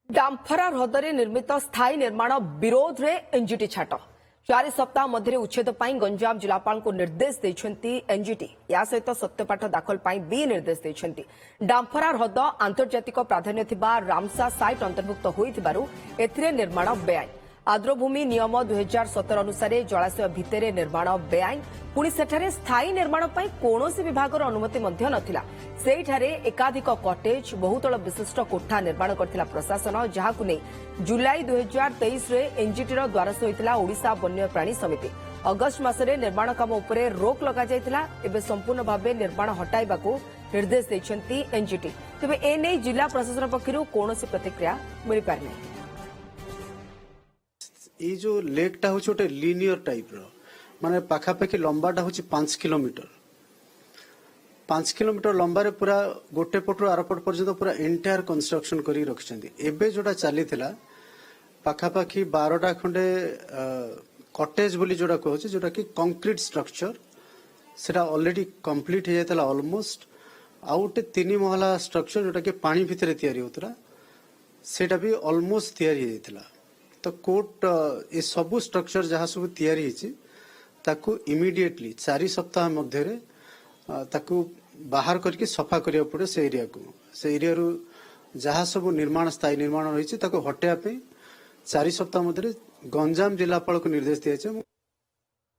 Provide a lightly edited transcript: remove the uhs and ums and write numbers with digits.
डाम्फरा ह्रदरे निर्मित स्थायी निर्माण विरोध रे एनजीटी छाट 4 सप्ताह मध्य उच्छेद गंजाम जिलापाल को निर्देश देछंती एनजीटी या सहित सत्यपाठ दाखल भी निर्देश देछंती। डाम्फरा ह्रद आंतर्जातिक प्राधान्य थिबा रामसा साइट अंतर्भुक्त होइथिबारु एथिरे निर्माण बेआईन। आर्द्रभूमि नियम 2017 अनुसार जलाशय भितर निर्माण बेआईन। पुणी सेठारे स्थायी निर्माण पर कौनसी विभागर अनुमति मध्य नथिला। सेठारे एकाधिक कटेज बहुतल विशिष्ट कोठा निर्माण करथिला प्रशासन, जहाकु नै जुलाई 2023 रे एनजीटीर द्वारस्थ होइतिला ओडिशा वन्यप्राणी समिति। अगस्त मासरे निर्माण काम उपरे रोक लगा जायतिला। एबे संपूर्ण भावे निर्माण हटाइबाकू निर्देश दैछंती एनजीटी। तेबे एने जिला प्रशासन पक्षरु कौनसी प्रतिक्रिया मिल पारि नै। ये जो लेकटा हूँ गोटे लिनियर टाइप माने पाखापाखि लंबाटा हूँ 5 किलोमीटर 5 किलोमीटर लंबारे पूरा गोटे पटु आरपट पर्यंत पूरा एंटायर कंस्ट्रक्शन करी रखिछंती। एबे जोटा चली थिला पाखापाखि 12टा खंडे कटेज बोली जोटा कहूँ जोटा कि कंक्रीट स्ट्रक्चर सेटा ऑलरेडी कंप्लीट हो जाता ऑलमोस्ट। आउ गोटे 3 महला स्ट्रक्चर जोटा कि पानी भितर तैयारी होतरा सेटा भी ऑलमोस्ट तैयारी हो जाता। तो कोर्ट ये सबू स्ट्रक्चर जहाँ सब तैयारी होती ताकू इमिडिएटली 4 सप्ताह मध्य ताकू बाहर करके सफा करिया पड़े से एरिया को। से एरिया रू जहाँ सब निर्माण स्थायी निर्माण रही ताकू हटाया 4 सप्ताह मध्य गंजाम जिलापाल को निर्देश दिया।